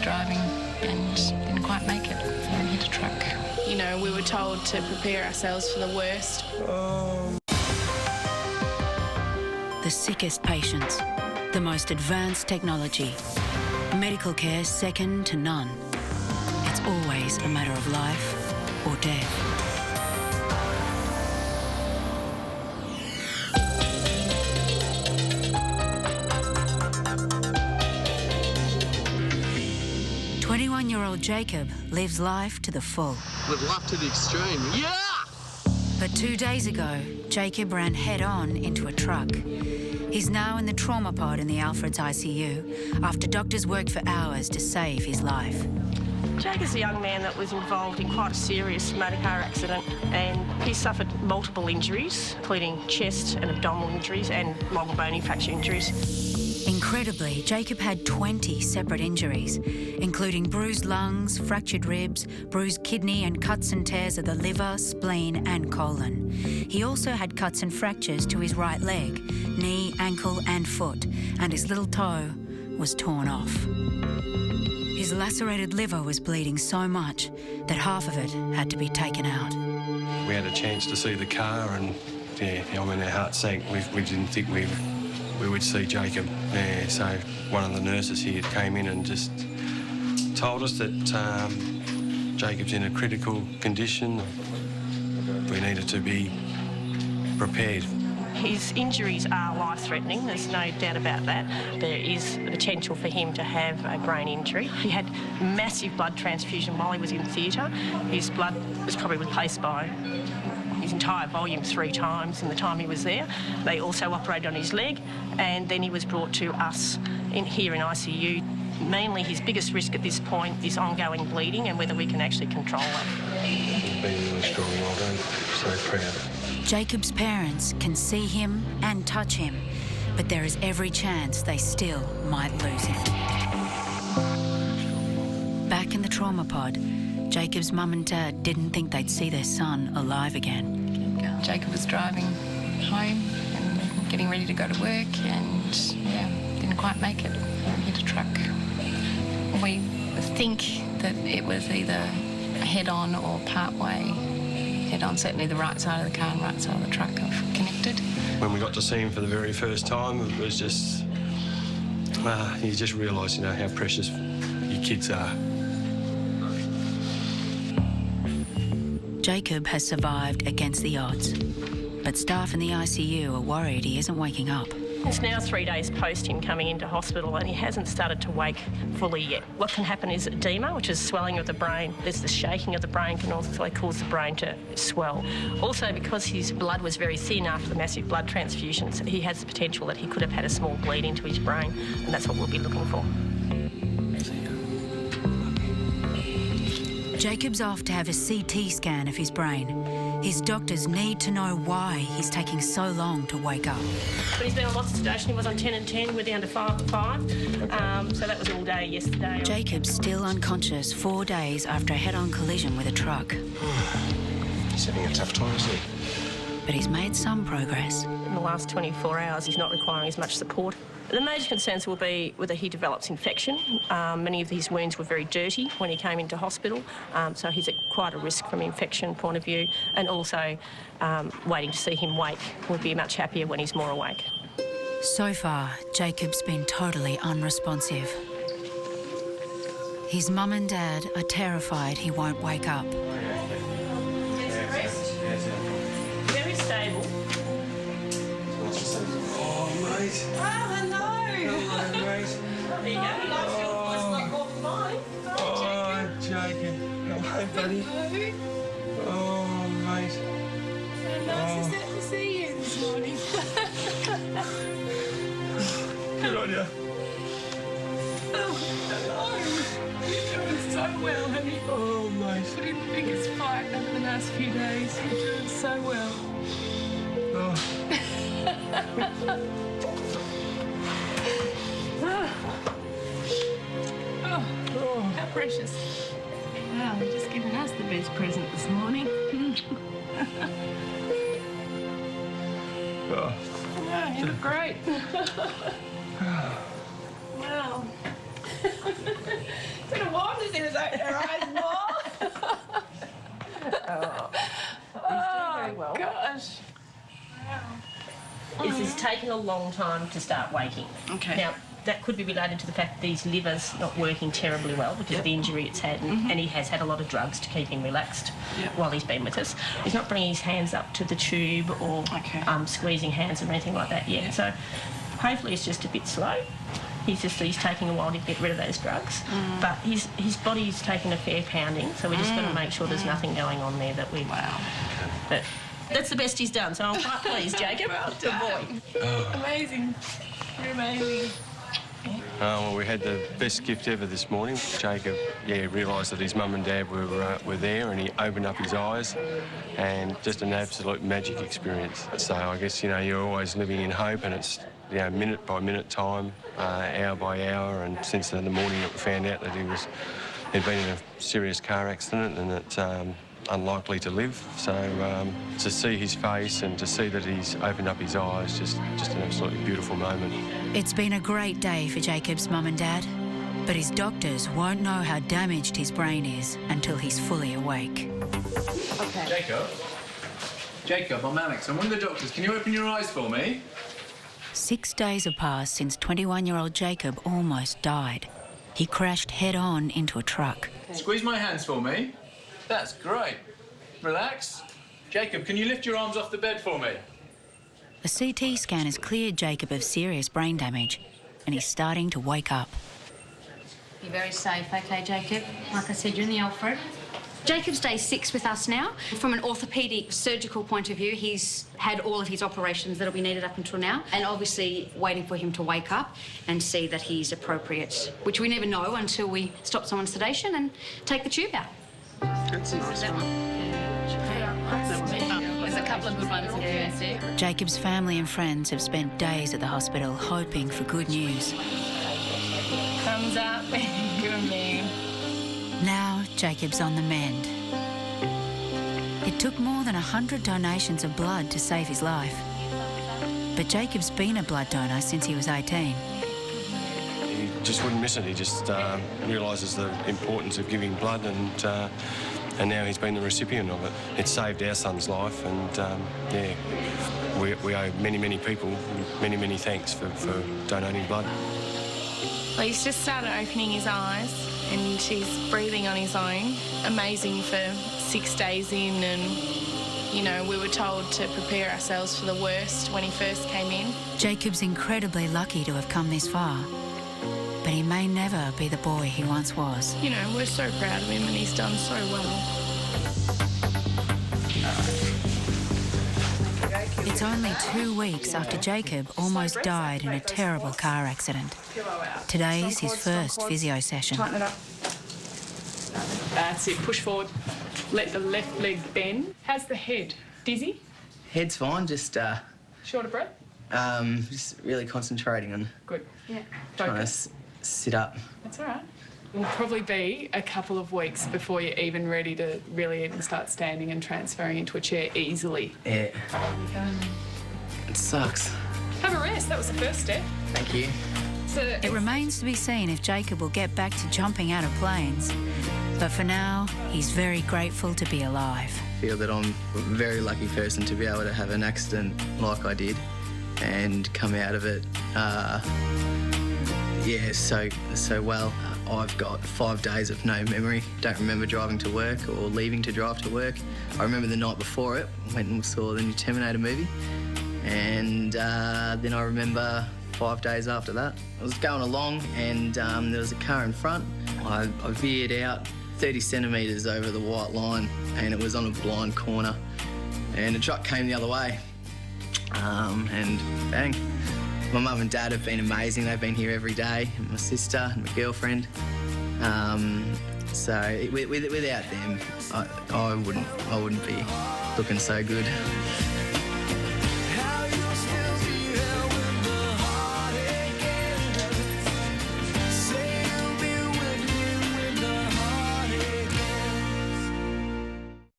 driving and didn't quite make it and hit a truck. You know, we were told to prepare ourselves for the worst. The sickest patients, the most advanced technology, medical care second to none. It's always a matter of life or death. Year-old Jacob lives life to the full. Live life to the extreme, yeah! But 2 days ago, Jacob ran head-on into a truck. He's now in the trauma pod in the Alfred's ICU after doctors worked for hours to save his life. Jake is a young man that was involved in quite a serious motor car accident, and he suffered multiple injuries, including chest and abdominal injuries and long bony fracture injuries. Incredibly, Jacob had 20 separate injuries, including bruised lungs, fractured ribs, bruised kidney and cuts and tears of the liver, spleen and colon. He also had cuts and fractures to his right leg, knee, ankle and foot, and his little toe was torn off. His lacerated liver was bleeding so much that half of it had to be taken out. We had a chance to see the car and, yeah, I mean, our heart sank. We didn't think we would see Jacob. Yeah, so one of the nurses here came in and just told us that Jacob's in a critical condition. We needed to be prepared. His injuries are life-threatening, there's no doubt about that. There is the potential for him to have a brain injury. He had massive blood transfusion while he was in theatre. His blood was probably replaced by his entire volume 3 times in the time he was there. They also operated on his leg, and then he was brought to us here in ICU. Mainly his biggest risk at this point is ongoing bleeding and whether we can actually control it. He's been really strong, well done. So proud. Jacob's parents can see him and touch him, but there is every chance they still might lose him. Back in the trauma pod, Jacob's mum and dad didn't think they'd see their son alive again. Jacob was driving home and getting ready to go to work and, yeah, didn't quite make it and hit a truck. We think that it was either head-on or part-way head-on. Certainly the right side of the car and right side of the truck have connected. When we got to see him for the very first time, it was just, you just realise, you know, how precious your kids are. Jacob has survived against the odds, but staff in the ICU are worried he isn't waking up. It's now 3 days post him coming into hospital and he hasn't started to wake fully yet. What can happen is edema, which is swelling of the brain. There's the shaking of the brain can also cause the brain to swell. Also, because his blood was very thin after the massive blood transfusions, he has the potential that he could have had a small bleed into his brain, and that's what we'll be looking for. Jacob's off to have a CT scan of his brain. His doctors need to know why he's taking so long to wake up. But he's been on lots of sedation. He was on 10 and 10. We're down to 5 and 5. So that was all day yesterday. Jacob's still unconscious 4 days after a head-on collision with a truck. He's having a tough time, isn't he? But he's made some progress. In the last 24 hours, he's not requiring as much support. The major concerns will be whether he develops infection. Many of his wounds were very dirty when he came into hospital, so he's at quite a risk from an infection point of view, and also waiting to see him wake. We'll be much happier when he's more awake. So far, Jacob's been totally unresponsive. His mum and dad are terrified he won't wake up. Very stable. Oh, mate. There you go. He likes your voice a lot more than mine. Oh, Jacob. Hello, buddy. Oh, mate. So nice to see you this morning. Good on you. Oh, hello. You're doing so well, haven't you? Oh, mate. Put in the biggest fight over the last few days. You're doing so well. Oh, how precious. Wow, you've just given us the best present this morning. Oh. Wow, you look great. Wow. you to open her eyes more. He's doing very well. Gosh. It's taken a long time to start waking. Okay. Now, that could be related to the fact that his liver's not working terribly well because of the injury it's had, and he has had a lot of drugs to keep him relaxed while he's been with us. He's not bringing his hands up to the tube or squeezing hands or anything like that yet. So hopefully it's just a bit slow. He's taking a while to get rid of those drugs. But his body's taken a fair pounding, so we're just going to make sure there's nothing going on there that we... Wow. But that's the best he's done, so I'm quite pleased, Jacob. Good boy. Amazing. You're amazing. Well, we had the best gift ever this morning. Jacob, realised that his mum and dad were there, and he opened up his eyes, and just an absolute magic experience. So I guess, you're always living in hope, and it's, minute by minute time, hour by hour, and since the morning that we found out that he'd been in a serious car accident and it's unlikely to live. So to see his face and to see that he's opened up his eyes, just an absolutely beautiful moment. It's been a great day for Jacob's mum and dad, but his doctors won't know how damaged his brain is until he's fully awake. Okay. Jacob, I'm Alex. I'm one of the doctors. Can you open your eyes for me? 6 days have passed since 21-year-old Jacob almost died. He crashed head-on into a truck. Squeeze my hands for me. That's great. Relax. Jacob, can you lift your arms off the bed for me? A CT scan has cleared Jacob of serious brain damage, and he's starting to wake up. You're very safe, okay, Jacob? Like I said, you're in the Alfred. Jacob's day 6 with us now. From an orthopaedic surgical point of view, he's had all of his operations that'll be needed up until now, and obviously waiting for him to wake up and see that he's appropriate, which we never know until we stop someone's sedation and take the tube out. That's a nice one. There's a couple of good ones here. Jacob's family and friends have spent days at the hospital hoping for good news. Thumbs up. Good man. Now Jacob's on the mend. It took more than 100 donations of blood to save his life. But Jacob's been a blood donor since he was 18. He just wouldn't miss it. He just realises the importance of giving blood, and now he's been the recipient of it. It saved our son's life, and we owe many people many thanks for donating blood. Well, he's just started opening his eyes and he's breathing on his own. Amazing for 6 days in, and, we were told to prepare ourselves for the worst when he first came in. Jacob's incredibly lucky to have come this far, but he may never be the boy he once was. We're so proud of him and he's done so well. It's only 2 weeks after Jacob almost died in a terrible car accident. Today's his first physio session. Tighten it up. That's it. Push forward. Let the left leg bend. How's the head? Dizzy? Head's fine, just Short of breath? just really concentrating on Good. Yeah. trying to Focus. sit up. That's all right. It'll probably be a couple of weeks before you're even ready to really even start standing and transferring into a chair easily. Yeah. It sucks. Have a rest. That was the first step. Thank you. So It remains to be seen if Jacob will get back to jumping out of planes. But for now, he's very grateful to be alive. I feel that I'm a very lucky person to be able to have an accident like I did and come out of it, so well. I've got 5 days of no memory. Don't remember driving to work or leaving to drive to work. I remember the night before it, went and saw the new Terminator movie. And then I remember 5 days after that. I was going along and there was a car in front. I veered out 30 centimetres over the white line and it was on a blind corner. And a truck came the other way. And bang. My mum and dad have been amazing. They've been here every day, and my sister and my girlfriend. Without them, I wouldn't be looking so good.